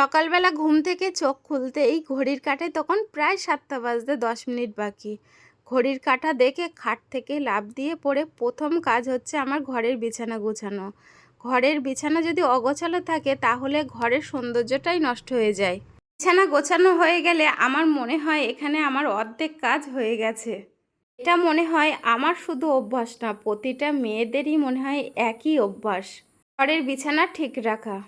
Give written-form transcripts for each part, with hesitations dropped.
সকালবেলা ঘুম থেকে চোখ খুলতেই ঘড়ির কাঁটায় তখন প্রায় 7টা বাজতে 10 মিনিট বাকি। ঘড়ির কাঁটা দেখে খাট থেকে লাফ দিয়ে পড়ে প্রথম কাজ হচ্ছে আমার ঘরের বিছানা গোছানো। ঘরের বিছানা যদি অগোছালো থাকে তাহলে ঘরের সৌন্দর্যটাই নষ্ট হয়ে যায়। বিছানা গোছানো হয়ে গেলে আমার মনে হয় এখানে আমার অর্ধেক কাজ হয়ে গেছে। এটা মনে হয় আমার শুধু অভ্যাস না, প্রতিটা মেয়েদেরই মনে হয় একই অভ্যাস, ঘরের বিছানা ঠিক রাখা।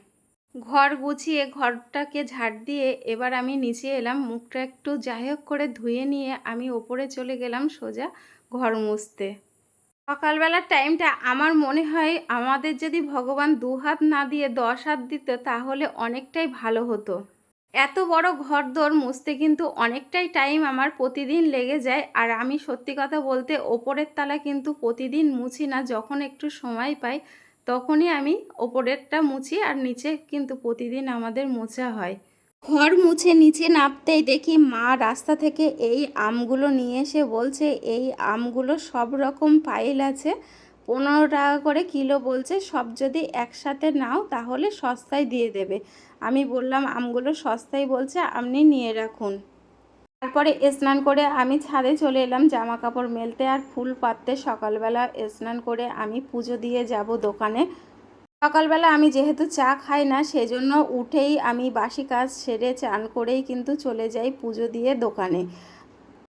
ঘর গুছিয়ে ঘরটাকে ঝাড় দিয়ে এবার আমি নিচে এলাম, মুখটা একটু যাই হোক করে ধুয়ে নিয়ে আমি ওপরে চলে গেলাম সোজা ঘর মুছতে। সকালবেলার টাইমটা আমার মনে হয় আমাদের যদি ভগবান 2 হাত না দিয়ে 10 হাত দিত তাহলে অনেকটাই ভালো হতো। এত বড় ঘরদোর মুছতে কিন্তু অনেকটাই টাইম আমার প্রতিদিন লেগে যায়। আর আমি সত্যি কথা বলতে ওপরের তলা কিন্তু প্রতিদিন মুছি না, যখন একটু সময় পাই তখনই আমি ওপরেরটা মুছি, আর নিচে কিন্তু প্রতিদিন আমাদের মোছা হয়। ঘর মুছে নিচে নামতেই দেখি মা রাস্তা থেকে এই আমগুলো নিয়ে এসে বলছে এই আমগুলো সব রকম পাইল আছে, 15 টাকা করে কিলো বলছে, সব যদি একসাথে নাও তাহলে সস্তায় দিয়ে দেবে। আমি বললাম আমগুলো সস্তায় বলছে, আপনি নিয়ে রাখুন। তারপরে স্নান করে আমি ছাদে চলে এলাম জামা কাপড় মেলতে আর ফুল পাততে। সকালবেলা স্নান করে আমি পুজো দিয়ে যাব দোকানে। সকালবেলা আমি যেহেতু চা খাই না সেজন্য উঠেই আমি বাসি কাজ সেরে চান করেই কিন্তু চলে যাই পুজো দিয়ে দোকানে।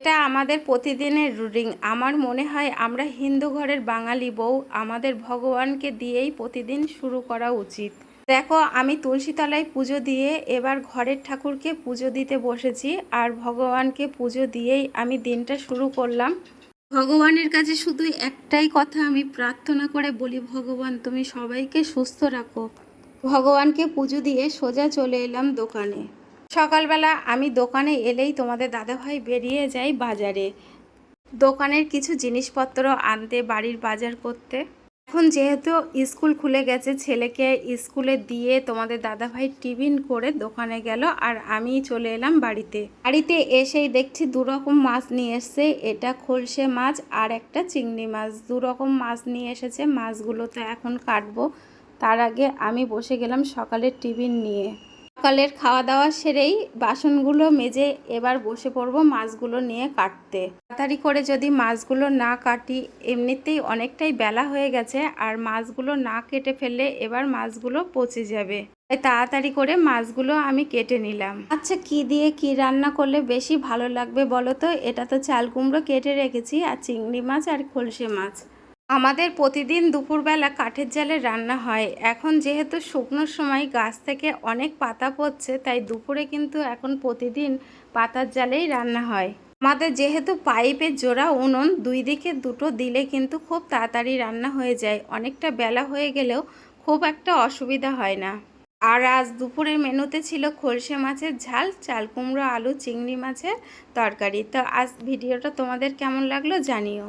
এটা আমাদের প্রতিদিনের রুটিন। আমার মনে হয় আমরা হিন্দু ঘরের বাঙালি বউ, আমাদের ভগবানকে দিয়েই প্রতিদিন শুরু করা উচিত। দেখো আমি তুলসী তলায় পুজো দিয়ে এবার ঘরের ঠাকুরকে পুজো দিতে বসেছি, আর ভগবানকে পুজো দিয়েই আমি দিনটা শুরু করলাম। ভগবানের কাছে শুধু একটাই কথা আমি প্রার্থনা করে বলি, ভগবান তুমি সবাইকে সুস্থ রাখো। ভগবানকে পুজো দিয়ে সোজা চলে এলাম দোকানে। সকালবেলা আমি দোকানে এলেই তোমাদের দাদাভাই বেরিয়ে যায় বাজারে, দোকানের কিছু জিনিসপত্র আনতে, বাড়ির বাজার করতে। এখন যেহেতু স্কুল খুলে গেছে, ছেলেকে স্কুলে দিয়ে তোমাদের দাদাভাই টিফিন করে দোকানে গেল, আর আমি চলে এলাম বাড়িতে। বাড়িতে এসেই দেখছি 2 রকম মাছ নিয়ে এসছে, এটা খলসে মাছ আর একটা চিংড়ি মাছ। 2 রকম মাছ নিয়ে এসেছে, মাছগুলো তো এখন কাটবো। তার আগে আমি বসে গেলাম সকালের টিফিন নিয়ে। সকালের খাওয়া দাওয়া সেরেই বাসনগুলো মেজে এবার বসে পড়বো মাছগুলো নিয়ে কাটতে। তাড়াতাড়ি করে যদি মাছগুলো না কাটি, এমনিতেই অনেকটাই বেলা হয়ে গেছে, আর মাছগুলো না কেটে ফেললে এবার মাছগুলো পচে যাবে। তাই তাড়াতাড়ি করে মাছগুলো আমি কেটে নিলাম। আচ্ছা কি দিয়ে কি রান্না করলে বেশি ভালো লাগবে বলো তো? এটা তো চাল কুমড়ো কেটে রেখেছি, আর চিংড়ি মাছ আর খলসে মাছ। আমাদের প্রতিদিন দুপুরবেলা কাঠের জালে রান্না হয়। এখন যেহেতু শুকনোর সময় গাছ থেকে অনেক পাতা পড়ছে, তাই দুপুরে কিন্তু এখন প্রতিদিন পাতার জালেই রান্না হয়। আমাদের যেহেতু পাইপের জোড়া উনুন, 2 দিকে 2টো দিলে কিন্তু খুব তাড়াতাড়ি রান্না হয়ে যায়। অনেকটা বেলা হয়ে গেলেও খুব একটা অসুবিধা হয় না। আর আজ দুপুরের মেনুতে ছিল খলসে মাছের ঝাল, চাল কুমড়ো, আলু, চিংড়ি মাছের তরকারি। তো আজ ভিডিওটা তোমাদের কেমন লাগলো জানিও।